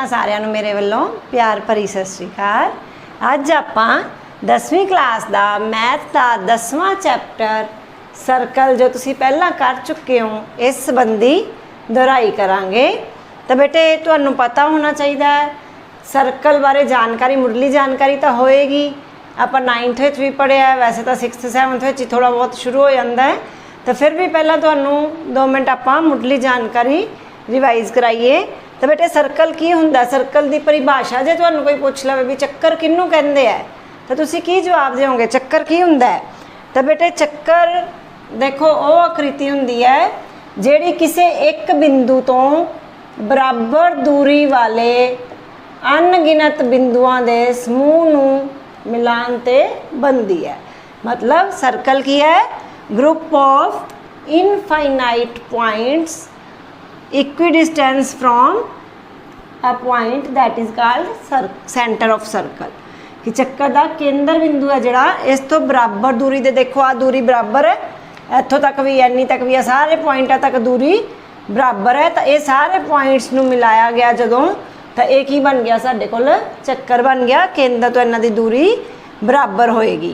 ਪਹਿਲਾਂ ਸਾਰਿਆਂ ਨੂੰ ਮੇਰੇ ਵੱਲੋਂ ਪਿਆਰ ਭਰੀ ਸਤਿ ਸ਼੍ਰੀ ਅਕਾਲ। ਅੱਜ ਆਪਾਂ 10ਵੀਂ ਕਲਾਸ ਦਾ ਮੈਥ ਦਾ 10ਵਾਂ ਚੈਪਟਰ ਸਰਕਲ जो तुसी पहला कर चुके हो इस संबंधी दोहराई करांगे। तो बेटे तुहानू पता होना चाहिए सर्कल बारे जानकारी, मुढ़ली जानकारी तो होएगी। आप 9th विच भी पढ़िया, वैसे तो 6th 7th विच थोड़ा बहुत शुरू हो जाता है, तो फिर भी पहला तुहानू 2 मिनट आप मुढ़ली जानकारी रिवाइज कराइए। तो बेटे सर्कल की हुंदा, सर्कल की परिभाषा जे तुहानू कोई पूछ लवे भी चक्कर किनू कहंदे है, तो तुसी की जवाब देओगे चक्कर की हुंदा है। तो बेटे चक्कर देखो वो आकृति हुंदी है जिहड़ी किसी एक बिंदु तो बराबर दूरी वाले अनगिनत बिंदुआं दे समूह नूं मिलान ते बनदी है। मतलब सर्कल की है group of infinite points equidistance from a point that is called centre of circle. कि चक्कर का केंद्र बिंदु है जिहड़ा इस तो बराबर दूरी दे, देखो आ दूरी बराबर है, इत्थों तक भी इन्नी तक भी, सारे पॉइंटा तक दूरी बराबर है। तो ये सारे पॉइंट्स नूं मिलाया गया जदों, तो एक ही बन गया साडे कोल चक्कर बन गया, केंद्र तो इन्हां दी दूरी बराबर होएगी।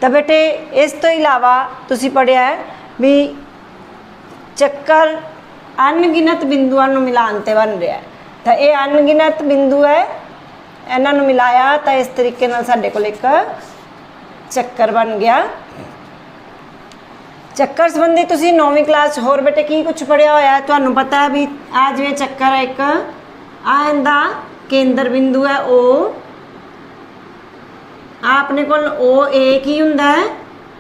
तो बेटे इस तो इलावा तुसी पढ़िया है भी चक्कर अनगिनत बिंदुआं नूं मिलान ते बन रहा है। तो ये अनगिनत बिंदु है, इन्हां नूं मिलाया तो इस तरीके नाल साडे कोल एक चक्कर बन गया। चक्कर संबंधी तुसी 9वीं क्लास होर बेटे की कुछ पढ़िया होया, तुहानू पता है भी आ जिवें चक्कर है एक आ इहदा केंद्र बिंदु है ओ, आपने कोल ओ ए की हुंदा है।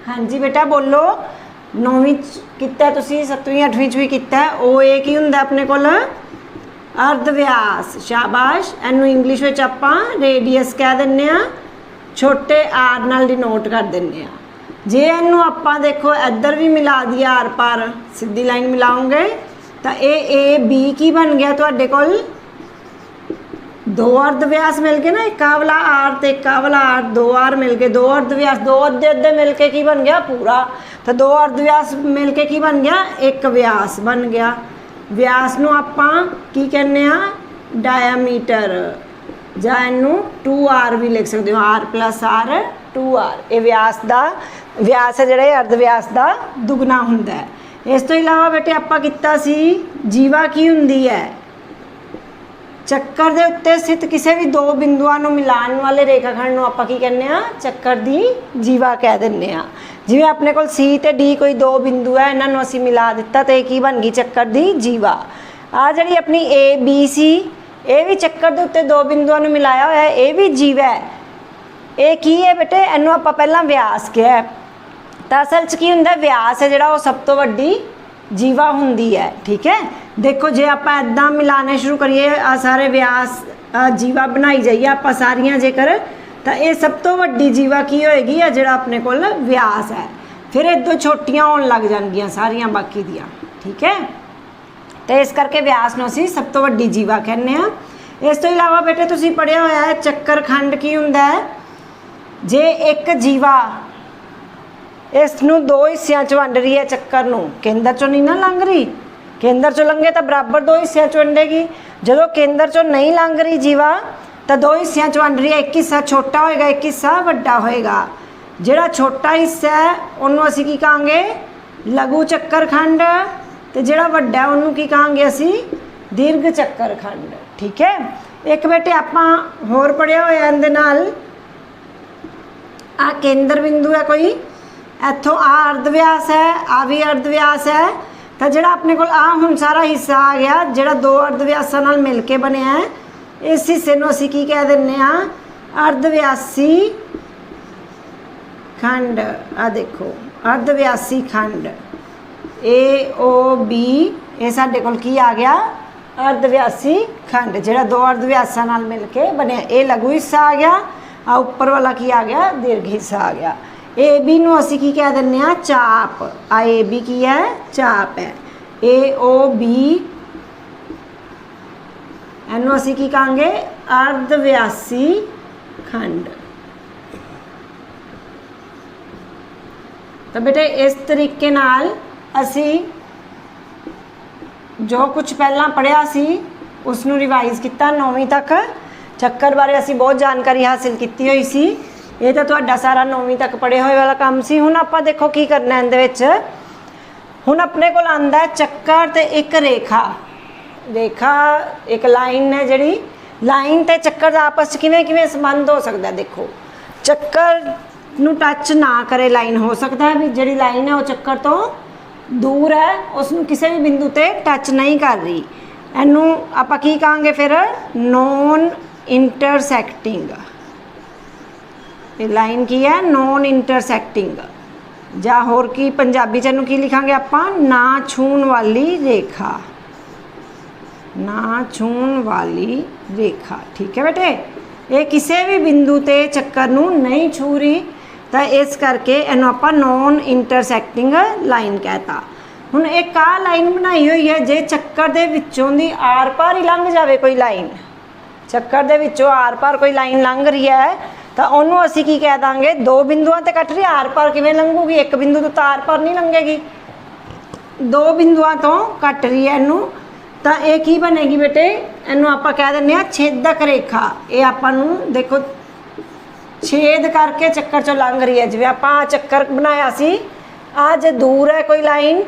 हाँ जी बेटा बोलो, 9वीं कीता तुसी, 7वीं 8वीं च भी कीता है। ओ ए की हुंदा अपने कोल अर्ध व्यास, शाबाश। इनू इंग्लिश में आपां रेडियस कह दिंदे आ, छोटे आर नाल डिनोट कर दिंदे आ। जे इनू आपां देखो इधर भी मिला दिया आर पार सीधी लाइन मिलाओगे तो ए बी की बन गया तुहाडे कोल, 2 अर्ध व्यास मिल के ना, एक वाला आर ते एक वाला आर, 2 आर मिल के 2 अर्ध व्यास, 2 अद्धे अद्धे मिल के की बन गया पूरा। तो 2 अर्ध व्यास मिल के की बन गया, एक व्यास बन गया। व्यास नू आपां की कहने आ डायामीटर, जां इनू 2r भी लिख सकते हो, r प्लस r 2r। ये व्यास दा व्यास है जिहड़ा अर्ध व्यास दा दुगना हुंदा है। इस तो इलावा बेटे आपां कीता सी जीवा की हुंदी है, चक्कर दे उत्ते स्थित किसी भी 2 बिंदुआं नूं मिलाण वाले रेखाखंड नूं आपां की कहने आ चक्कर दी जीवा कह दिंदे आ। जिवें अपने कोल सी ते डी कोई 2 बिंदु है, इन्हां नूं असीं मिला दित्ता ते की बन गई चक्कर दी जीवा। आ जिहड़ी अपनी ए बी सी, ये भी चक्कर दे उत्ते 2 बिंदुआं नूं मिलाया होया है, ये भी जीवा है। ये की है बेटे, इनू आप पहला व्यास कहा, तो असल च की हुंदा व्यास है जिहड़ा वो सब तो वड्डी जीवा हुंदी है। ठीक है, देखो जे आप इदां मिलाने शुरू करिए, आ सारे व्यास जीवा बनाई जाइए आप सारियां जेकर, तो ये सब तो वड्डी जीवा की होएगी है जिहड़ा अपने कोल व्यास है। फिर इदों छोटियां होण लग जाणगियां सारियां बाकी दियां। ठीक है, तो इस करके व्यास नूं असीं सब तो वड्डी जीवा कहने आ। इस तो इलावा बेटे तुसीं पढ़िया होया है चक्कर खंड की हुंदा है, जे एक जीवा इसनूं 2 हिस्सियां च वंड रही है, चक्कर नूं केंद्र चों नहीं ना लंघ रही, केंद्र चों लंघे तो बराबर 2 हिस्सियां च वंडेगी। जदों केंद्र चों नहीं लंघ रही जीवा तो 2 हिस्सियां च वंड रही है, एक हिस्सा छोटा होएगा एक हिस्सा वड्डा होएगा। जिहड़ा छोटा हिस्सा है उहनूं असीं की कहांगे लघु चक्कर खंड, तो जिहड़ा वड्डा है उहनूं की कहांगे असीं दीर्घ चक्कर खंड। ठीक है, एक बेटे आपां होर पढ़िया होया इहदे नाल, आ केंद्र बिंदु है कोई, इत्थों आ अर्ध व्यास है, आ भी अर्ध व्यास है। तो जिहड़ा अपने कोल आ हुण सारा हिस्सा आ गया जिहड़ा 2 अर्ध व्यासां नाल मिल के बनया है, इस हिस्से नूं असीं की कह दिंदे आ अर्धव्यासी खंड। आ देखो अर्धव्यासी खंड ए ओ बी, ये साडे कोल की आ गया अर्धव्यासी खंड, जिहड़ा 2 अर्ध व्यासां नाल मिल के बनया। ये लघु हिस्सा आ गया, आ उपर वाला की आ गया दीर्घ हिस्सा आ गया। ए बी नूं असीं की कह दिंदे आ चाप, आ ए बी की है चाप है। ए ओ बी इनूं असीं की कहांगे अर्धव्यासी खंड। तो बेटे इस तरीके नाल असीं जो कुछ पहला पढ़िया सी उसनूं रिवाइज़ किया 9वीं तक। ਚੱਕਰ बारे असीं बहुत जानकारी हासिल की हुई सी। ये तो तुहाडा सारा 9वीं तक पढ़े हुए वाला काम सी। हुण आपां देखो की करना इहदे विच। हुण अपने कोल आंदा है चक्कर ते एक रेखा। रेखा एक लाइन है जिहड़ी लाइन ते चक्कर दा आपस च किवें किवें संबंध हो सकदा है। देखो चक्कर नूं टच ना करे लाइन, हो सकता है भी जिहड़ी लाइन है वो चक्कर तो दूर है, उसनूं किसी भी बिंदु ते टच नहीं कर रही। इहनूं आपां की कहांगे फिर नॉन इंटरसैक्टिंग। ये लाइन की है नॉन इंटरसैक्टिंग, ਜਾਂ ਹੋਰ ਕੀ ਪੰਜਾਬੀ ਚ ਇਹਨੂੰ ਕੀ ਲਿਖਾਂਗੇ ਆਪਾਂ ਨਾ ਛੂਣ ਵਾਲੀ ਰੇਖਾ। ਨਾ ਛੂਣ ਵਾਲੀ ਰੇਖਾ, ਠੀਕ ਹੈ ਬੇਟੇ। ਇਹ ਕਿਸੇ ਵੀ ਬਿੰਦੂ ਤੇ ਚੱਕਰ ਨੂੰ ਨਹੀਂ ਛੂ ਰਹੀ, ਤਾਂ ਇਸ ਕਰਕੇ ਇਹਨੂੰ ਆਪਾਂ ਨੌਨ ਇੰਟਰਸੈਕਟਿੰਗ ਲਾਈਨ ਕਹਿਤਾ। ਹੁਣ ਇੱਕ ਆਹ ਲਾਈਨ ਬਣਾਈ ਹੋਈ ਹੈ, ਜੇ ਚੱਕਰ ਦੇ ਵਿੱਚੋਂ ਦੀ ਆਰ ਪਾਰ ਹੀ ਲੰਘ ਜਾਵੇ ਕੋਈ ਲਾਈਨ, ਚੱਕਰ ਦੇ ਵਿੱਚੋਂ ਆਰ ਪਾਰ ਕੋਈ ਲਾਈਨ ਲੰਘ ਰਹੀ ਹੈ ਤਾਂ ਉਹਨੂੰ ਅਸੀਂ ਕੀ ਕਹਿ ਦਾਂਗੇ, ਦੋ ਬਿੰਦੂਆਂ ਤੇ ਕੱਟ ਰਹੀ, ਆਰ ਪਾਰ ਕਿਵੇਂ ਲੰਘੂਗੀ, ਇੱਕ ਬਿੰਦੂ ਤੋਂ ਤਾਂ ਆਰ ਪਾਰ ਨਹੀਂ ਲੰਘੇਗੀ, ਦੋ ਬਿੰਦੂਆਂ ਤੋਂ ਕੱਟ ਰਹੀ ਹੈ ਇਹਨੂੰ, ਤਾਂ ਇਹ ਕੀ ਬਣੇਗੀ ਬੇਟੇ, ਇਹਨੂੰ ਆਪਾਂ ਕਹਿ ਦਿੰਦੇ ਹਾਂ ਛੇਦਕ ਰੇਖਾ। ਇਹ ਆਪਾਂ ਨੂੰ ਦੇਖੋ ਛੇਦ ਕਰਕੇ ਚੱਕਰ ਚੋਂ ਲੰਘ ਰਹੀ ਹੈ। ਜਿਵੇਂ ਆਪਾਂ ਚੱਕਰ ਬਣਾਇਆ ਸੀ, ਆ ਜੇ ਦੂਰ ਹੈ ਕੋਈ ਲਾਈਨ,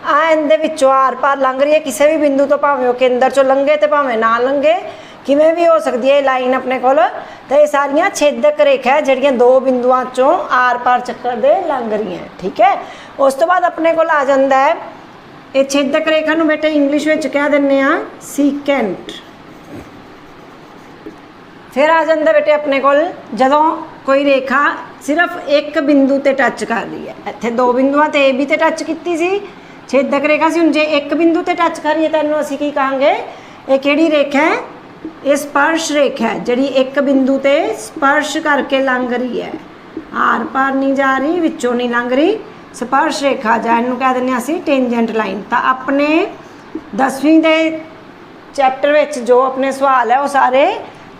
ਆ ਇਹਦੇ ਵਿੱਚੋਂ ਆਰ ਪਾਰ ਲੰਘ ਰਹੀ ਹੈ ਕਿਸੇ ਵੀ ਬਿੰਦੂ ਤੋਂ, ਭਾਵੇਂ ਉਹ ਕੇਂਦਰ ਚੋਂ ਲੰਘੇ ਤੇ ਭਾਵੇਂ ਨਾ ਲੰਘੇ, ਕਿਵੇਂ ਵੀ ਹੋ ਸਕਦੀ ਹੈ ਇਹ ਲਾਈਨ ਆਪਣੇ ਕੋਲ। ਤਾਂ ਇਹ ਸਾਰੀਆਂ ਛੇਦਕ ਰੇਖਾ ਜਿਹੜੀਆਂ ਦੋ ਬਿੰਦੂਆਂ ਚੋਂ ਆਰ ਪਾਰ ਚੱਕਰ ਦੇ ਲੰਘ ਰਹੀਆਂ, ਠੀਕ ਹੈ। ਉਸ ਤੋਂ ਬਾਅਦ ਆਪਣੇ ਕੋਲ ਆ ਜਾਂਦਾ ਹੈ ਇਹ ਛੇਦਕ ਰੇਖਾ ਨੂੰ ਬੇਟੇ ਇੰਗਲਿਸ਼ ਵਿੱਚ ਕਹਿ ਦਿੰਦੇ ਆ ਸੀਕੈਂਟ। ਫਿਰ ਆ ਜਾਂਦਾ ਬੇਟੇ ਆਪਣੇ ਕੋਲ ਜਦੋਂ ਕੋਈ ਰੇਖਾ ਸਿਰਫ ਇੱਕ ਬਿੰਦੂ ਤੇ ਟੱਚ ਕਰ ਰਹੀ ਹੈ। ਇੱਥੇ ਦੋ ਬਿੰਦੂਆਂ ਤੇ ਏ ਬੀ ਤੇ ਟੱਚ ਕੀਤੀ ਸੀ, ਛੇਦਕ ਰੇਖਾ ਸੀ। ਹੁਣ ਜੇ ਇੱਕ ਬਿੰਦੂ ਤੇ ਟੱਚ ਕਰੀਏ ਤਾਂ ਇਹਨੂੰ ਅਸੀਂ ਕੀ ਕਹਾਂਗੇ, ਇਹ ਕਿਹੜੀ ਰੇਖਾ ਹੈ, ਇਹ ਸਪਰਸ਼ ਰੇਖਾ ਹੈ, ਜਿਹੜੀ ਇੱਕ ਬਿੰਦੂ ਤੇ ਸਪਰਸ਼ ਕਰਕੇ ਲੰਘ ਰਹੀ ਹੈ, ਆਰ ਪਾਰ ਨਹੀਂ ਜਾ ਰਹੀ, ਵਿੱਚੋਂ ਨਹੀਂ ਲੰਘ ਰਹੀ, ਸਪਰਸ਼ ਰੇਖਾ, ਜਾਂ ਇਹਨੂੰ ਕਹਿ ਦਿੰਦੇ ਹਾਂ ਅਸੀਂ ਟੈਂਜੈਂਟ ਲਾਈਨ। ਤਾਂ ਆਪਣੇ 10ਵੀਂ ਦੇ ਚੈਪਟਰ ਵਿੱਚ ਜੋ ਆਪਣੇ ਸਵਾਲ ਹੈ ਉਹ ਸਾਰੇ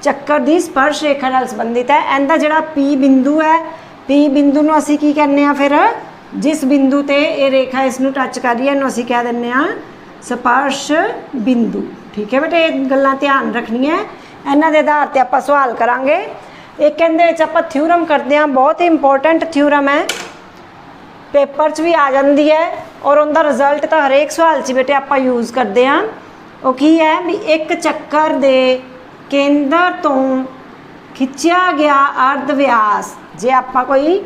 ਚੱਕਰ ਦੀ ਸਪਰਸ਼ ਰੇਖਾ ਨਾਲ ਸੰਬੰਧਿਤ ਹੈ। ਇਹਦਾ ਜਿਹੜਾ ਪੀ ਬਿੰਦੂ ਹੈ, ਪੀ ਬਿੰਦੂ ਨੂੰ ਅਸੀਂ ਕੀ ਕਹਿੰਦੇ ਹਾਂ, ਫਿਰ ਜਿਸ ਬਿੰਦੂ ਤੇ ਇਹ ਰੇਖਾ ਇਸ ਨੂੰ ਟੱਚ ਕਰ ਰਹੀ ਹੈ ਇਹਨੂੰ ਅਸੀਂ ਕਹਿ ਦਿੰਦੇ ਹਾਂ ਸਪਰਸ਼ ਬਿੰਦੂ, ਠੀਕ ਹੈ ਬੇਟੇ। ਇਹ ਗੱਲਾਂ ਧਿਆਨ ਰੱਖਣੀਆਂ, ਇਹਨਾਂ ਦੇ ਆਧਾਰ ਤੇ ਆਪਾਂ ਸਵਾਲ ਕਰਾਂਗੇ। ਇੱਕ ਇਹਦੇ ਵਿੱਚ ਆਪਾਂ ਥਿਊਰਮ ਕਰਦੇ ਹਾਂ, ਬਹੁਤ ਹੀ ਇੰਪੋਰਟੈਂਟ ਥਿਊਰਮ ਹੈ, ਪੇਪਰ 'ਚ ਵੀ ਆ ਜਾਂਦੀ ਹੈ ਔਰ ਉਹਦਾ ਰਿਜ਼ਲਟ ਤਾਂ ਹਰੇਕ ਸਵਾਲ 'ਚ ਬੇਟੇ ਆਪਾਂ ਯੂਜ਼ ਕਰਦੇ ਹਾਂ। ਉਹ ਕੀ ਹੈ ਵੀ ਇੱਕ ਚੱਕਰ ਦੇ ਕੇਂਦਰ ਤੋਂ ਖਿੱਚਿਆ ਗਿਆ ਅਰਧ ਵਿਆਸ, ਜੇ ਆਪਾਂ ਕੋਈ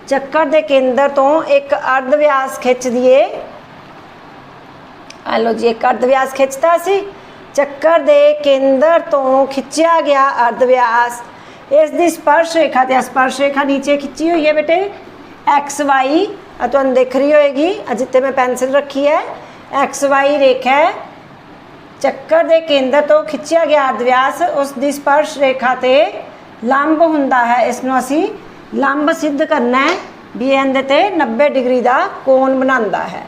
ਚੱਕਰ ਦੇ ਕੇਂਦਰ ਤੋਂ ਇੱਕ ਅਰਧ ਵਿਆਸ ਖਿੱਚ ਦਈਏ, ਆ ਲਓ ਜੀ ਇੱਕ ਅਰਧ ਵਿਆਸ ਖਿੱਚਤਾ ਸੀ, ਚੱਕਰ ਦੇ ਕੇਂਦਰ ਤੋਂ ਖਿੱਚਿਆ ਗਿਆ ਅਰਧ ਵਿਆਸ, ਇਸ ਦੀ ਸਪਰਸ਼ ਰੇਖਾ ਤੇ ਸਪਰਸ਼ ਰੇਖਾ ਨੀਚੇ ਖਿੱਚੀ ਹੋਈ ਹੈ ਬੇਟੇ एक्स वाई, ਤੁਹਾਨੂੰ दिख रही होएगी जिते मैं पेंसिल रखी है, एक्स वाई रेखा है, ਚੱਕਰ ਦੇ ਕੇਂਦਰ ਤੋਂ ਖਿੱਚਿਆ ਗਿਆ ਅਰਧ ਵਿਆਸ ਉਸ ਦੀ ਸਪਰਸ਼ ਰੇਖਾ ਤੇ ਲੰਬ ਹੁੰਦਾ ਹੈ। ਇਸ ਨੂੰ ਅਸੀਂ ਲੰਬ ਸਿੱਧ ਕਰਨਾ ਹੈ ਵੀ ਇਹਦੇ ਤੇ 90 ਡਿਗਰੀ ਦਾ ਕੋਣ ਬਣਾਉਂਦਾ ਹੈ।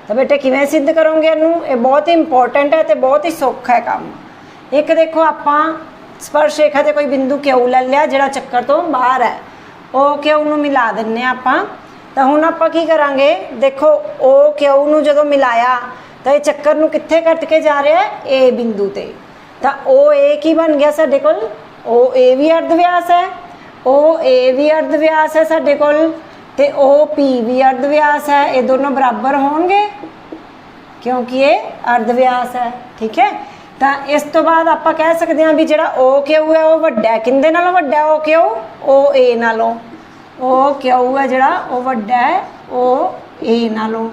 ਤਾਂ ਬੇਟੇ ਕਿਵੇਂ ਸਿੱਧ ਕਰੋਗੇ ਇਹਨੂੰ, ਇਹ ਬਹੁਤ ਹੀ ਇੰਪੋਰਟੈਂਟ ਹੈ ਤੇ ਬਹੁਤ ਹੀ ਸੌਖਾ ਹੈ ਕੰਮ। ਇੱਕ ਦੇਖੋ ਆਪਾਂ ਸਪਰਸ਼ ਰੇਖਾ ਤੇ ਕੋਈ ਬਿੰਦੂ ਕਿਉ ਲੈ ਲਿਆ ਜਿਹੜਾ ਚੱਕਰ ਤੋਂ ਬਾਹਰ ਹੈ, ਉਹ ਕਿਉ ਨੂੰ ਮਿਲਾ ਦਿੰਨੇ ਆਪਾਂ। ਤਾਂ ਹੁਣ ਆਪਾਂ ਕੀ ਕਰਾਂਗੇ, ਦੇਖੋ ਉਹ ਕਿਉ ਨੂੰ ਜਦੋਂ ਮਿਲਾਇਆ ਤਾਂ ਇਹ ਚੱਕਰ ਨੂੰ ਕਿੱਥੇ ਕੱਟ ਕੇ ਜਾ ਰਿਹਾ ਹੈ, ਏ ਬਿੰਦੂ ਤੇ। ਤਾਂ ਉਹ ਏ ਕੀ ਬਣ ਗਿਆ ਸਾਡੇ ਕੋਲ, ਉਹ ਏ ਵੀ ਅਰਧ ਵਿਆਸ ਹੈ, ਉਹ ਏ ਵੀ ਅਰਧ ਵਿਆਸ ਹੈ ਸਾਡੇ ਕੋਲ, ਤੇ ਉਹ ਪੀ ਵੀ ਅਰਧ ਵਿਆਸ ਹੈ। ਇਹ ਦੋਨੋਂ ਬਰਾਬਰ ਹੋਣਗੇ ਕਿਉਂਕਿ ਇਹ ਅਰਧ ਵਿਆਸ ਹੈ, ਠੀਕ ਹੈ। ਤਾਂ ਇਸ ਤੋਂ ਬਾਅਦ ਆਪਾਂ ਕਹਿ ਸਕਦੇ ਹਾਂ ਵੀ ਜਿਹੜਾ ਓ ਕਿਉ ਹੈ ਉਹ ਵੱਡਾ, ਕਿੰਦੇ ਨਾਲੋਂ ਵੱਡਾ ਓ ਕਿਉ, ਓ ਏ ਨਾਲੋਂ। ਓ ਕਿਉ ਹੈ ਜਿਹੜਾ ਉਹ ਵੱਡਾ ਹੈ ਓ ਏ ਨਾਲੋਂ,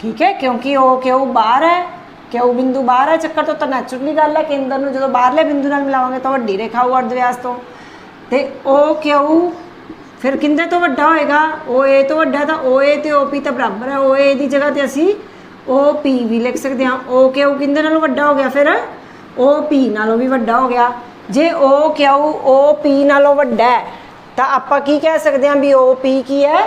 ਠੀਕ ਹੈ, ਕਿਉਂਕਿ ਓ ਕਿਉ ਬਾਹਰ ਹੈ, ਕਿਉ ਬਿੰਦੂ ਬਾਹਰ ਹੈ ਚੱਕਰ ਤੋਂ, ਤਾਂ ਨੈਚੁਰਲੀ ਗੱਲ ਹੈ ਕੇਂਦਰ ਨੂੰ ਜਦੋਂ ਬਾਹਰਲੇ ਬਿੰਦੂ ਨਾਲ ਮਿਲਾਵਾਂਗੇ ਤਾਂ ਵੱਡੀ ਰੇਖਾ ਹੋਊ ਅਰਧ ਵਿਆਸ ਤੋਂ। ਤੇ ਓ ਕਿਉ ਫਿਰ ਕਿੰਦੇ ਤੋਂ ਵੱਡਾ ਹੋਏਗਾ, ਓ ਏ ਤੋਂ ਵੱਡਾ, ਤਾਂ ਓ ਏ ਤੇ ਓ ਪੀ ਤਾਂ ਬਰਾਬਰ ਹੈ, ਓ ਏ ਦੀ ਜਗ੍ਹਾ ਤੇ ਅਸੀਂ ਓ ਪੀ ਵੀ ਲਿਖ ਸਕਦੇ ਹਾਂ। ਓ ਕਿਉ ਕਿੰਦੇ ਨਾਲੋਂ ਵੱਡਾ ਹੋ ਗਿਆ, ਫਿਰ ਓ ਪੀ ਨਾਲੋਂ ਵੀ ਵੱਡਾ ਹੋ ਗਿਆ। ਜੇ ਓ ਕਿਉ ਓ ਪੀ ਨਾਲੋਂ ਵੱਡਾ ਹੈ ਤਾਂ ਆਪਾਂ ਕੀ ਕਹਿ ਸਕਦੇ ਹਾਂ ਵੀ ਓ ਪੀ ਕੀ ਹੈ,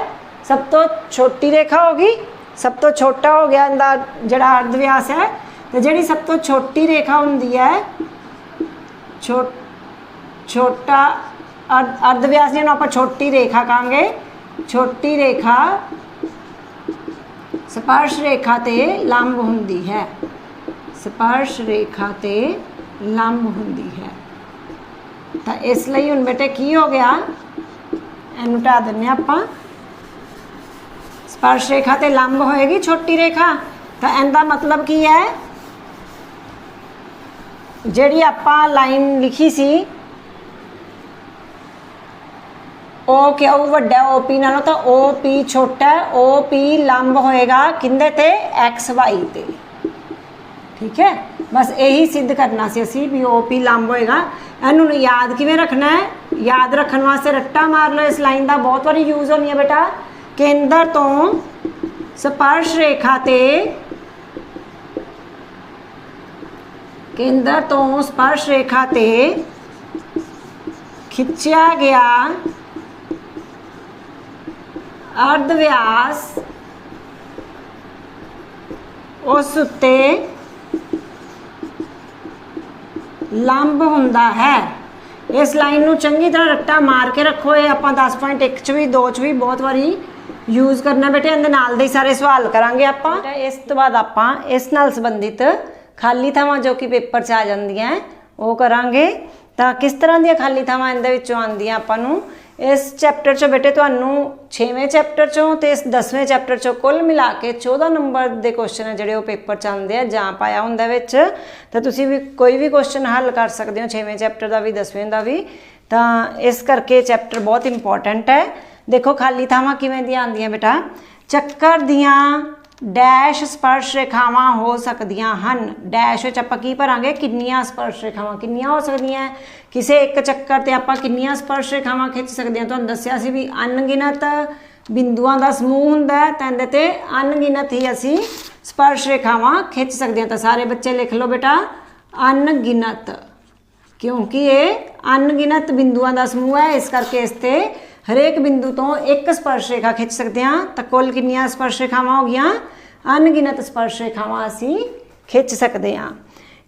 ਸਭ ਤੋਂ ਛੋਟੀ ਰੇਖਾ ਹੋ ਗਈ, ਸਭ ਤੋਂ ਛੋਟਾ ਹੋ ਗਿਆ ਇਹਦਾ ਜਿਹੜਾ ਅਰਧ ਵਿਆਸ ਹੈ। ਤੇ ਜਿਹੜੀ ਸਭ ਤੋਂ ਛੋਟੀ ਰੇਖਾ ਹੁੰਦੀ ਹੈ, ਛੋਟਾ ਅਰਧ ਵਿਆਸ ਜਿਹਨੂੰ ਆਪਾਂ ਛੋਟੀ ਰੇਖਾ ਕਹਾਂਗੇ, ਛੋਟੀ ਰੇਖਾ ਸਪਰਸ਼ ਰੇਖਾ ਤੇ ਲੰਬ ਹੁੰਦੀ ਹੈ, स्पर्श रेखा ते लंब हुंदी है। तो इसलिए हुण बेटे की हो गया, इनू हटा दिंदे आपां। स्पर्श रेखा ते लंब होएगी छोटी रेखा, तो इनका मतलब की है, जिहड़ी आपां लाइन लिखी सी ओ क्यू वड्डा ओ पी नालों, तो ओ पी छोटा है, ओ पी लंब होएगा किंदे ते, एक्स वाई ते। ठीक है, बस यही सिद्ध करना सी असी भी ओ पी लंब होएगा। इनू याद किवें रखना है, याद रखने वास्ते रट्टा मार लो, इस लाइन का बहुत बारी यूज होनी है बेटा। केंद्र तो स्पर्श रेखा ते, केंद्र तो स्पर्श रेखा ते खिंचिया गया अर्ध व्यास उस उत्ते लंब हुंदा है। इस लाइन नू चंगी तरह रट्टा मार के रखो। ये आपां 10.1 च भी 2 च भी बहुत बारी यूज करना बेटे। इहदे नाल दे सारे सवाल करांगे आपां। इस तो बाद आपां इस नाल संबंधित खाली थावां जो कि पेपर च आ जांदियां वो करांगे। तो किस तरह दी खाली थावां इहदे विचों आंदियां आपां नूं इस चैप्टर चो बेटे, तुहानूं 6वें चैप्टर चों ते इस 10वें चैप्टर चों कुल मिला के 14 नंबर के क्वेश्चन है जिहड़े वो पेपर च आंदे आ जां पाया हुंदा विच। तो तुसीं भी कोई भी क्वेश्चन हल कर सकते हो 6वें चैप्टर का भी 10वें का भी। तो इस करके चैप्टर बहुत इंपॉर्टेंट है। देखो खाली थावां किवें दी आंदियां बेटा, चक्कर दियां डैश स्पर्श रेखावां हो सकदियां हन। डैश विच आपां की भरांगे, किन्नियां स्पर्श रेखावां किन्नियां हो सकदियां। किसी एक चक्कर ते आपां किन्नियां स्पर्श रेखावां खिंच सकदे हां। तुहानूं दस्सिया सी भी अनगिनत बिंदुआं दा समूह हुंदा है, तां इहदे ते अनगिनत ही असीं स्पर्श रेखावां खिंच सकदे हां। तां सारे बच्चे लिख लो बेटा अनगिनत, क्योंकि ये अनगिनत बिंदुआं दा समूह है, इस करके इस ते हरेक बिंदु तो एक स्पर्श रेखा खिंच सकते हैं। तो कुल कितनी स्पर्श रेखावां हो गई, अनगिनत स्पर्श रेखावां असीं खिंच सकते हैं।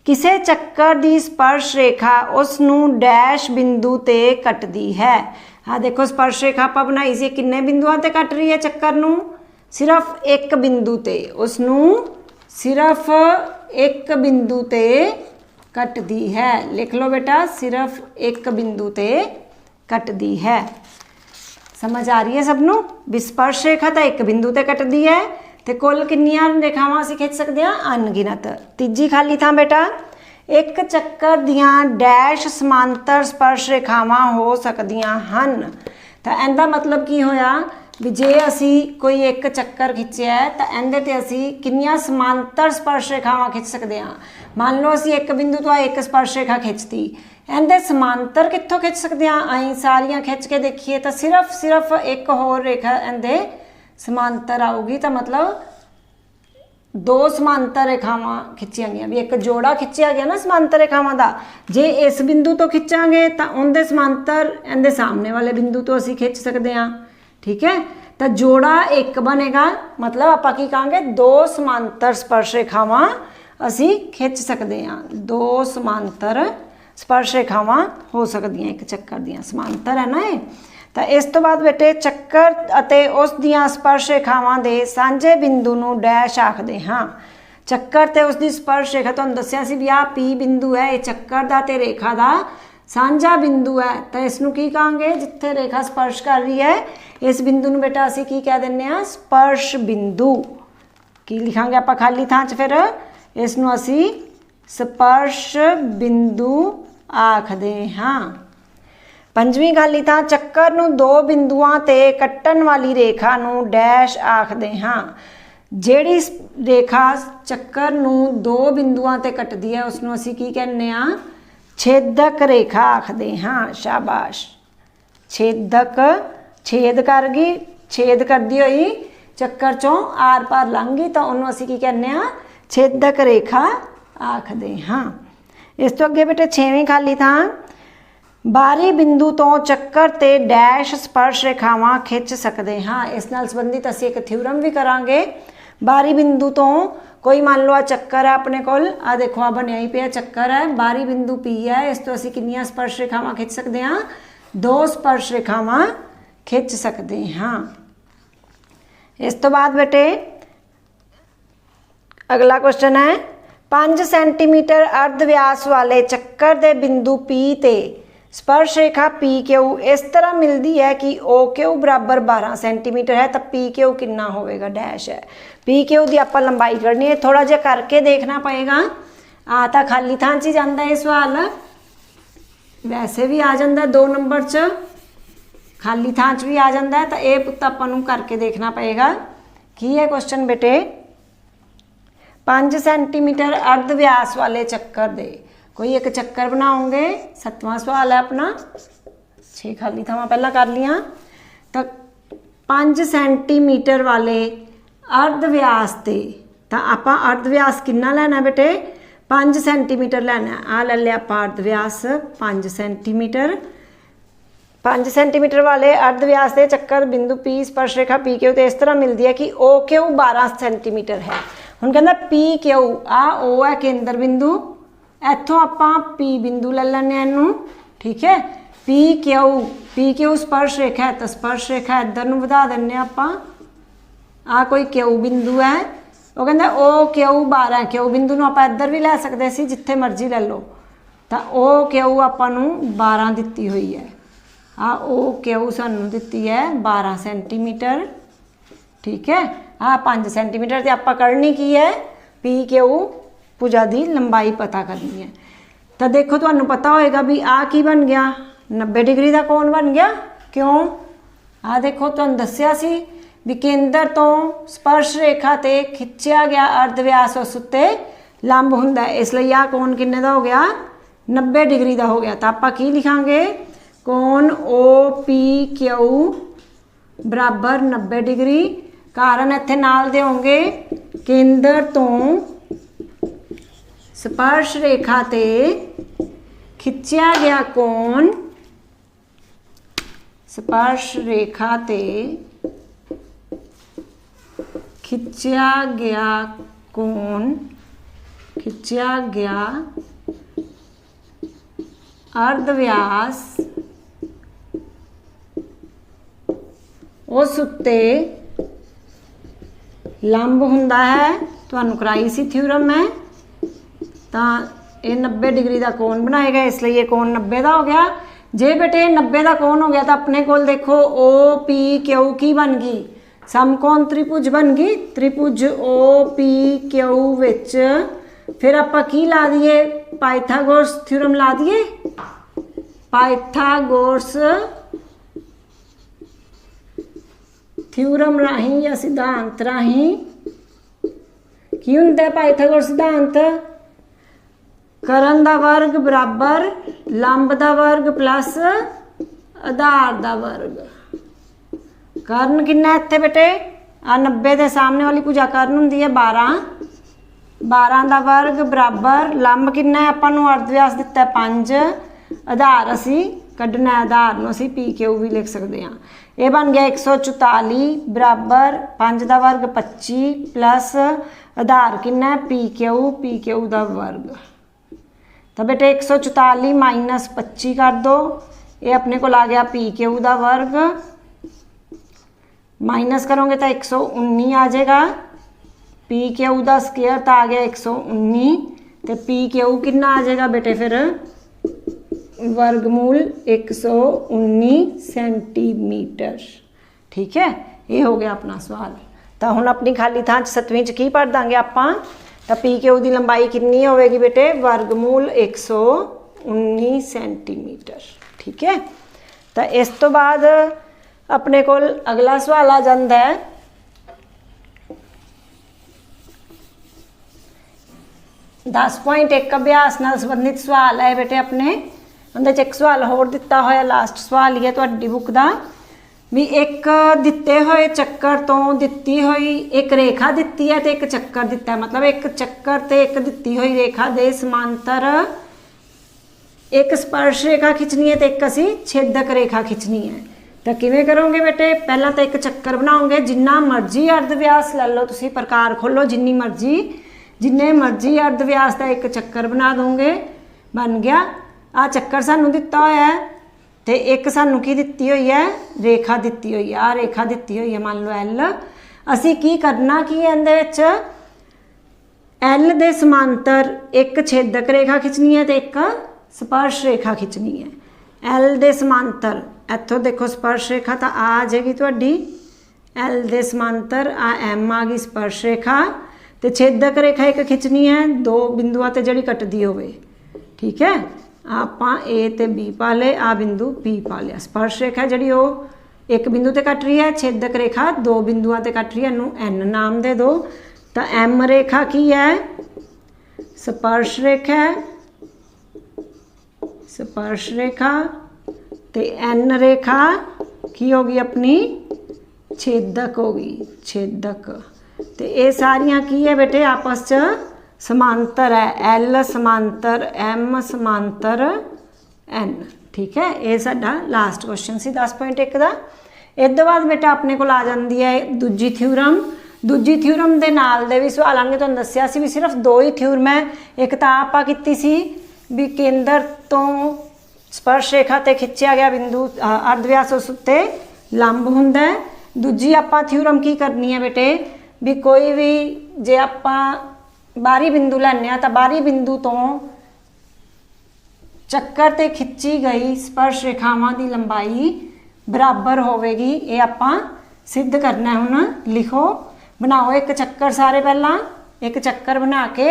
किसी चक्कर की स्पर्श रेखा उसनूं डैश बिंदु ते कटदी है। हाँ देखो स्पर्श रेखा आपां बनाई सी, किन्ने बिंदुआं ते कट रही है चक्कर नूं, सिर्फ एक बिंदु ते, उसनूं सिर्फ एक बिंदु ते कटदी है। लिख लो बेटा सिर्फ एक बिंदु ते कटदी है। समझ आ रही है सबनों भी स्पर्श रेखा तो एक बिंदु ते कटदी है, तो कुल किन्नियां रेखावां असीं खिंच सकते हैं, अनगिनत। तीजी खाली थां बेटा, एक चक्कर दियां डैश समांतर स्पर्श रेखावां हो सकदियां हन। तो इहदा मतलब की होया भी जे असी कोई एक चक्कर खिंचिया है तो इहदे ते असी किन्नियां समांतर स्पर्श रेखावां खिंच सकते हैं। मान लो असी एक बिंदु तो एक स्पर्श रेखा खिंचती, इहदे समांतर कित्थों खिंच सकते हैं, अं सारियां खिंच के देखिए तो सिर्फ एक होर रेखा इहदे समांतर आऊगी। तो मतलब दो समांतर रेखावां खिंचिया गई भी, एक जोड़ा खिंचिया गया ना समांतर रेखावां दा। जे इस बिंदु तो खिंचांगे तो उनके समांतर इहदे सामने वाले बिंदु तो असी खिंच सकते हैं। ठीक है, तो जोड़ा एक बनेगा, मतलब आपां की कहांगे दो समांतर स्पर्श रेखावां असी खिंच सकते हैं। दो समांतर स्पर्श रेखावां हो सकदियां एक चक्कर दियां, समांतर है ना ये। तो इस तो बाद बेटे चक्कर अते उस दियां स्पर्श रेखावां दे सांझे बिंदु नूं डैश आखदे हां। चक्कर ते उसकी स्पर्श रेखा तुहानूं दस्सिया सी भी आ पी बिंदु है, ये चक्कर दा ते रेखा दा सांझा बिंदु है। तो इसनूं की कहांगे, जिथे रेखा स्पर्श कर रही है इस बिंदु नूं बेटा असीं की कह दिंदे आ, स्पर्श बिंदु। की लिखांगे आपां खाली थां च, फिर इसनूं असीं स्पर्श बिंदु आखदे हां। पंजवीं खाली थां, चक्कर नूं दो बिंदुआं ते कट्टण वाली रेखा नूं डैश आखदे हां। जिहड़ी रेखा चक्कर नूं दो बिंदुआं ते कटदी है उसनूं असीं की कहने आ, छेदक रेखा आखदे हां। शाबाश, छेदक, छेद कर गई, छेद करदी हुई चक्कर चों आर पार लंघ गई तो उन्होंने असीं की कहने आ, छेदक रेखा आखदे हाँ। इस तो अगे बेटे छेवीं खाली थां, बारी बिंदु तो चक्कर ते डैश स्पर्श रेखावां खिंच सकते हाँ। इस नाल संबंधित असीं एक थ्योरम भी करांगे। बारी बिंदु तो कोई मान लो आ चक्कर है अपने कोल, आ देखो आ बनया ही पिया चक्कर है, बारी बिंदु पी है, इस तो असीं कितनियां स्पर्श रेखावां खिंच सकते हाँ, दो स्पर्श रेखावां खिंच सकते हाँ। इस तो बाद बेटे अगला क्वेश्चन है, 5 सेंटीमीटर अर्ध व्यास वाले चक्कर के बिंदु P ते स्पर्श रेखा PQ इस तरह मिलती है कि OQ बराबर 12 सेंटीमीटर है, तो PQ कितना होगा डैश है। PQ की आप लंबाई करनी है, थोड़ा जिहा करके देखना पएगा। आ तो खाली थां च ही जाता है सवाल, वैसे भी आ जाता 2 नंबर च, खाली थां च भी आ जाता है। तो ये पुत्त आपां नूं करके देखना पएगा। की है क्वेश्चन बेटे? 5 सेंटीमीटर अर्ध व्यास वाले चक्कर दे, कोई एक चक्कर बनाओगे। 7वां सवाल है अपना, 6 खाली थवां पहला कर लिया। तो 5 सेंटीमीटर वाले अर्ध व्यास ते, तो आप अर्ध व्यास कितना लेना बेटे? 5 सेंटीमीटर लेना। आ ले लिया आप अर्ध व्यास 5 सेंटीमीटर। 5 सेंटीमीटर वाले अर्ध व्यास के चक्कर बिंदु P स्पर्श रेखा PQ तो इस तरह मिलती है कि OQ 12 सेंटीमीटर है। हुण कहंदा PQ आ O है केंद्र बिंदु, इत्थों आपां P बिंदु ले लैने इनू, ठीक है। PQ स्पर्श रेखा है, तो स्पर्श रेखा इधर नूं वधा दिंदे आपां। आ कोई Q बिंदु है, वो कहंदा OQ 12 है। Q बिंदु नूं आपां इधर भी लै सकदे सी, जिथे मर्जी ले लो। तो OQ आपां नूं 12 दित्ती हुई है। आ OQ सानूं दित्ती है 12 सेंटीमीटर, ठीक है। आ 5 सेंटीमीटर ते आपां करनी की है? PQ भुजा की लंबाई पता करनी है। तो देखो तुहानूं पता होएगा भी आ की बन गया, 90 डिग्री का कोण बन गया। क्यों? आ देखो तुहानूं दस्सिया सी भी केंद्र तो स्पर्श रेखा ते खिंचिया गया अर्ध व्यास उस उत्ते लंब हुंदा है, इसलिए आ कोण किन्ने दा हो गया? 90 डिग्री का हो गया। तो आपां की लिखांगे? कोण OPQ बराबर 90 डिग्री। कारण इत्थे नाल दे होंगे केंद्र तो स्पर्श रेखा ते खिंचिया गया कोण, स्पर्श रेखा ते खिंचिया गया कोण, खिंचिया गया अर्ध व्यास उस उत्ते लंब हुंदा है। तुहानूं कराई सी थ्योरम में, तो ये 90 डिग्री का कोण बनाएगा, इसलिए ये कोण 90 का हो गया। जे बेटे 90 का कोण हो गया तो अपने को देखो OPQ की बन गई? समकोण त्रिभुज बन गई। त्रिभुज OPQ विच फिर आपां की ला दिए? पाइथागोरस थ्योरम ला दिए। पाइथागोरस थ्योरम राही या सिद्धांत राही की हुंदा है? पाइथागोरस सिद्धांत करण दा वर्ग बराबर लंब दा वर्ग प्लस आधार दा वर्ग। कर्ण कितना इत्थे बेटे? आ 90 के सामने वाली भुजा कर्ण हुंदी है 12, 12 का वर्ग बराबर लंब कितना है? आपां नूं अर्ध व्यास दिता है 5, आधार असी कढ़ना, आधार नूं असी PQ भी लिख सकते हैं। ये बन गया 144 बराबर 5 का वर्ग 25 प्लस आधार कितना है? PQ का वर्ग। तो बेटे 144 माइनस 25 कर दो, ये अपने को आ गया PQ का वर्ग। माइनस करोगे तो 119 आ जाएगा। PQ का स्केयर तो आ गया 119, तो PQ कितना आ जाएगा बेटे? फिर वर्गमूल 119 सेंटीमीटर, ठीक है। ये हो गया अपना सवाल। तो हुण अपनी खाली थां 7वीं च की पढ़ देंगे आपां? तो PQ की लंबाई कितनी होगी बेटे? वर्गमूल 119 सेंटीमीटर, ठीक है। तो इस तो बाद अपने को अगला सवाल आ जाता है 10.1 अभ्यास नाल संबंधित सवाल है बेटे अपने। उहदे च एक सवाल होर दिता होया, लास्ट सवाल ही है तुहाडी बुक का भी एक दिते हुए चक्कर तो दिती हुई एक रेखा दिती है तो एक चक्कर दिता है, मतलब एक चक्कर ते एक दिती हुई रेखा दे समांतर एक स्पर्श रेखा खिंचनी है तो एक असी छेदक रेखा खिंचनी है। तो किवें करोगे बेटे? पहला तो एक चक्कर बनाओगे, जिन्ना मर्जी अर्ध व्यास ले लो, तुसी प्रकार खोलो जिन्नी मर्जी, जिन्ने मर्जी अर्ध व्यास का एक चक्कर बना दोगे, बन गया। आ चक्कर सानू दिता होया है तो एक सानू की दिती हुई है? रेखा दिती हुई है। आ रेखा दिती हुई है मान लो L। असी की करना की है इहदे विच? एल दे समांतर एक छेदक रेखा खिंचनी है तो एक स्पर्श रेखा खिंचनी है। एल दे समांतर इत्थों देखो स्पर्श रेखा तो आ जाएगी तुहाडी एल दे समांतर, आ एम आ गई स्पर्श रेखा, तो छेदक रेखा एक खिंचनी है दो बिंदुआं ते जिहड़ी कटदी होवे। ठीक है, आपां ए ते बी पा ले, आ बिंदु पी पा लिया। स्पर्श रेखा जिहड़ी वो एक बिंदु ते कट रही है, छेदक रेखा दो बिंदुआं ते कट रही है, इनू एन नाम दे दो। तो एम रेखा की है, स्पर्श रेखा है, स्पर्श रेखा, ते एन रेखा की होगी अपनी छेदक होगी, छेदक। तो ये सारियां की है बेटे आपस च समांतर है, एल समांतर एम समांतर एन। ठीक है, ये साडा लास्ट क्वेश्चन सी 10.1 का। इस तो बाद बेटा अपने को आ जाती है दूजी थ्योरम। दूजी थ्योरम के नाल दे भी सवाल आएंगे। तुहानूं दस्सिया सी भी सिर्फ दो ही थ्योरम है, एक तो आपां कीती सी भी केंद्र तो स्पर्श रेखा ते खिंचिया गया बिंदु अर्धव्यास उस उत्ते लंब हुंदा है। दूजी आपां थ्योरम की करनी है बेटे भी कोई भी जे आपां बाहरी बिंदु लैने आ तो बाहरी बिंदु तो चक्कर ते खिंची गई स्पर्श रेखावां दी लंबाई बराबर होवेगी। ये आपां सिद्ध करना है। हुण लिखो, बनाओ एक चक्कर, सारे पहला एक चक्कर बना के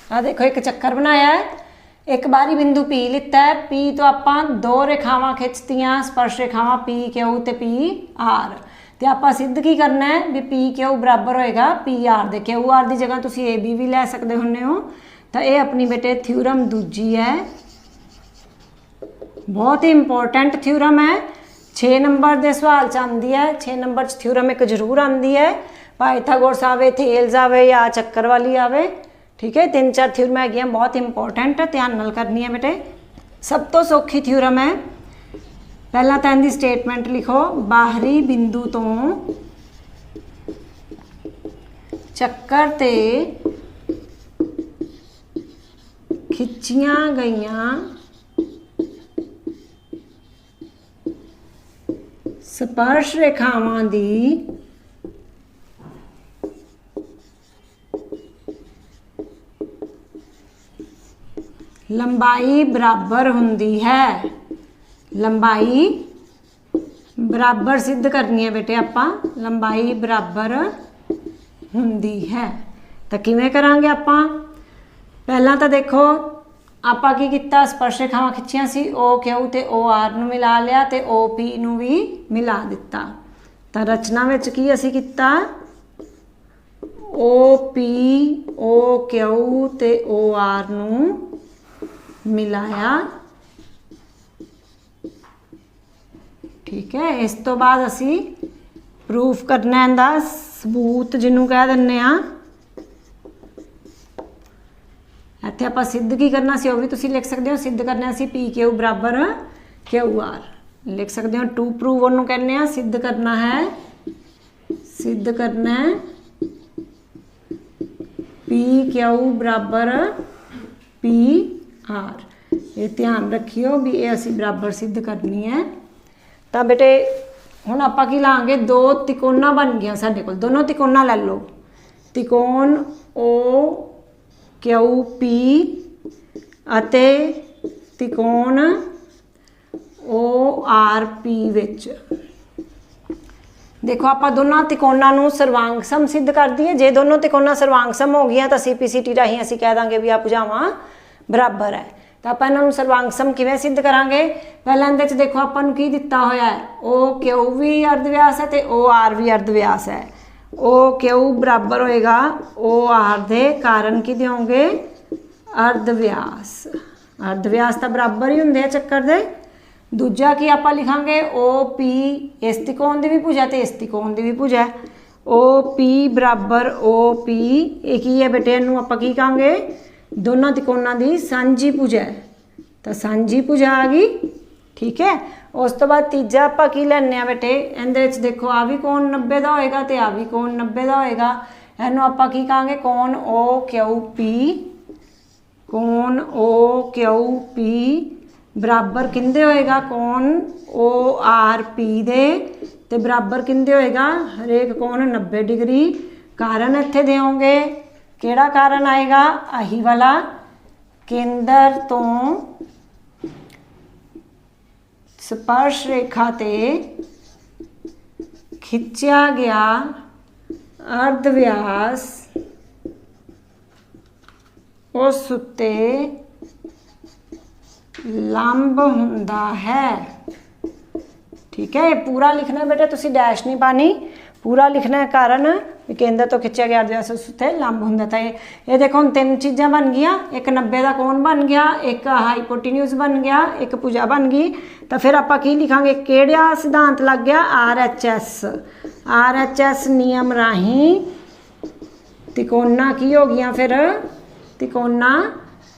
आ देखो एक चक्कर बनाया है। एक बारी बिंदु पी लिता है, पी तो आपां दो रेखावां खिंचतियां स्पर्श रेखावां पी क्यू ते पी आर। तो आपां सिद्ध की करना है भी पी क्यू बराबर होएगा पी आर दे। क्यू आर की जगह तुसीं ए बी भी लै सकते हुंदे हो। तो ये अपनी बेटे थ्योरम दूजी है, बहुत ही इंपॉर्टेंट थ्योरम है। 6 नंबर के सवाल च आती है, 6 नंबर च थ्योरम एक जरूर आती है, पाइथागोरस आवे, थेल्स आवे या चक्कर वाली आवे। ठीक है, 3-4 थ्योरम है बहुत इंपॉर्टेंट, ध्यान नाल करनी है बेटे। सब तो सौखी थ्योरम है। पहला तो इनकी स्टेटमेंट लिखो, बाहरी बिंदु तो चक्कर ते खिंचिया गईयां स्पर्श रेखावां दी लंबाई बराबर हुंदी है। लंबाई बराबर सिद्ध करनी है बेटे आपां, लंबाई बराबर हुंदी है। तो किवें करांगे आपां? पहला तो देखो आपां की कीता, स्पर्श रेखावां खिंचियां सी, ओ क्यू ते ओ आर नूं मिला लिया ते ओ पी नूं भी मिला दिता। तो रचना विच की असीं कीता, ओ पी ओ क्यू ते ओ आर नूं मिलाया। ठीक है, इस तो बाद असी प्रूफ करना इहदा सबूत जिन्हों कह दिंदे आ। इत्थे आपां सिद्ध की करना सी, वो भी तुसीं लिख सकते हो। सिद्ध करना सी पी क्यू बराबर क्यू आर, लिख सकते हो। टू प्रूव उन्होंने कहने आ, सिद्ध करना है, सिद्ध करना है पी क्यू बराबर पी आर। ये ध्यान रखियो भी ये असी बराबर सिद्ध करनी है। तो बेटे हुण आपां की लांगे, दो तिकोना बन गया साडे कोल, दोनों तिकोना लै लो। तिकोण ओ क्यू पी अते तिकोण ओ आर पी विच। देखो आपां दोनों तिकोना नूं सर्वांग सम सिद्ध कर दईए। जे दोनों तिकोना सर्वांग सम हो गई तो CPCT राही असीं कह देंगे भी आ भुजावां बराबर है। तो आपां इन्हां नूं सर्वांग सम किवें सिद्ध करांगे? पहलां इहदे च देखो आपां नूं की दिता होया है, ओ क्यू भी अर्धव्यास है ते ओ आर भी अर्धव्यास है। ओ क्यू बराबर होएगा ओ आर दे कारण की देओगे अर्धव्यास। अर्धव्यास तो बराबर ही हुंदे चक्कर दे। दूजा की आपां लिखांगे ओ पी, इस त्रिकोण दी भी भुजा ते इस त्रिकोण दी भी भुजा। ओ पी बराबर ओ पी, ये की है बेटे? इनू आपां की कहांगे? दोनों त्रिकोणों की सांझी भुजा है। तो सांझी भुजा आ गई। ठीक है, उस तो बाद तीजा आपां की लैने बेटे, इहदे विच देखो आ भी कोण 90 का होएगा ते आ भी कोण 90 का होएगा। इनू आपां की कहांगे? कोण ओ क्यू पी, कोण ओ क्यू पी बराबर किंदे होएगा? कोण ओ आर पी दे, ते बराबर किंदे होएगा? हरेक कोण 90 डिग्री ਕਾਰਨ ਇੱਥੇ ਦਿਓਗੇ, ਕਿਹੜਾ ਕਾਰਨ ਆਏਗਾ? ਆਹੀ ਵਾਲਾ, ਕੇਂਦਰ ਤੋਂ ਸਪਰਸ਼ ਰੇਖਾ ਤੇ ਖਿੱਚਿਆ ਗਿਆ ਅਰਧ ਵਿਆਸ ਉਸ ਉੱਤੇ ਲੰਬ ਹੁੰਦਾ ਹੈ। ठीक है, ये पूरा लिखना है बेटा, तुसी डैश नहीं पानी, पूरा लिखना है। कारण भी केंद्र तो खिंचा गया अर्धव्यास उत्ते लंब हुंदा। तो ये देखो हुण 3 चीज़ां बन गई, एक 90 का कोण बन गया, एक हाइपोटेन्यूज बन गया, एक भुजा बन गई। तो फिर आपां की लिखांगे? किहड़ा सिद्धांत लग गया? RHS। RHS नियम राही तिकोना की हो गई फिर तिकोना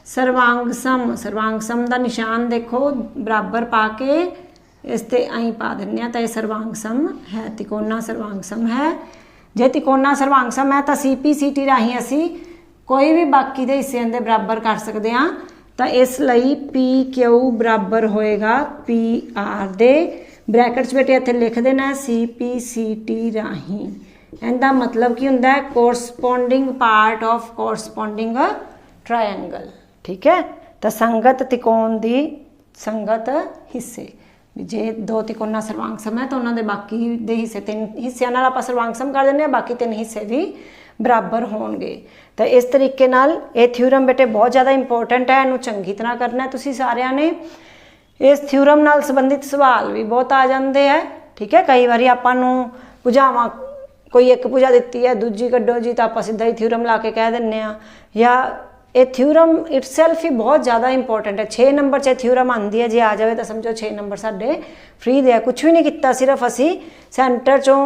सर्वांग सम। सर्वांग सम का निशान देखो बराबर पा के इस ते आई पा देने, तो यह सर्वांग सम है, तिकोना सर्वांग सम है। जे तिकोना सर्वांग सम है तो CPCT राही असी कोई भी बाकी के हिस्से के बराबर कर सकते हैं। तो इसलिए PQ बराबर होएगा PR दे ब्रैकेट्स बेटे इत्थे लिख देना CPCT राही। इहदा मतलब की हुंदा है कोरसपोंडिंग पार्ट ऑफ कोरसपोंडिंग ट्रायंगल। ठीक है, तो संगत त्रिकोण की संगत हिस्से जे 2 तिकोना सर्वांग सम है तो उन्होंने बाकी दे हिस्से 3 हिस्सों नाल आपां सर्वांग सम कर देंगे, बाकी 3 हिस्से भी बराबर होणगे। तो इस तरीके नाल ये थ्योरम बेटे बहुत ज़्यादा इंपोर्टेंट है, इनू चंगी तरह करना है तुसीं सारिआं ने। इस थ्योरम नाल संबंधित सवाल भी बहुत आ जाते हैं। ठीक है, कई बार आपां नूं भुजावां कोई एक भुजा दित्ती है, दूजी कड्डो जी, तो आपां सीधा ही थ्योरम ला के कह दिंदे आ। या ये थ्योरम इटसैल्फ ही बहुत ज़्यादा इंपोर्टेंट है। 6 नंबर च थ्योरम आती है, जे आ जाए तो समझो 6 नंबर साढ़े फ्री दे। कुछ भी नहीं किया, सिर्फ असी सेंटर चों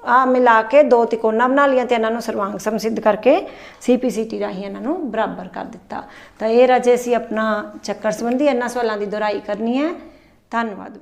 आ मिला के 2 तिकोना बना लिया, तो इन्होंने सर्वांग सम सिद्ध करके CPCT राही इन्हों बराबर कर दिता। तो ये राजे असी अपना चक्कर संबंधी इन्होंने सवालों की दोहराई करनी है। धन्यवाद।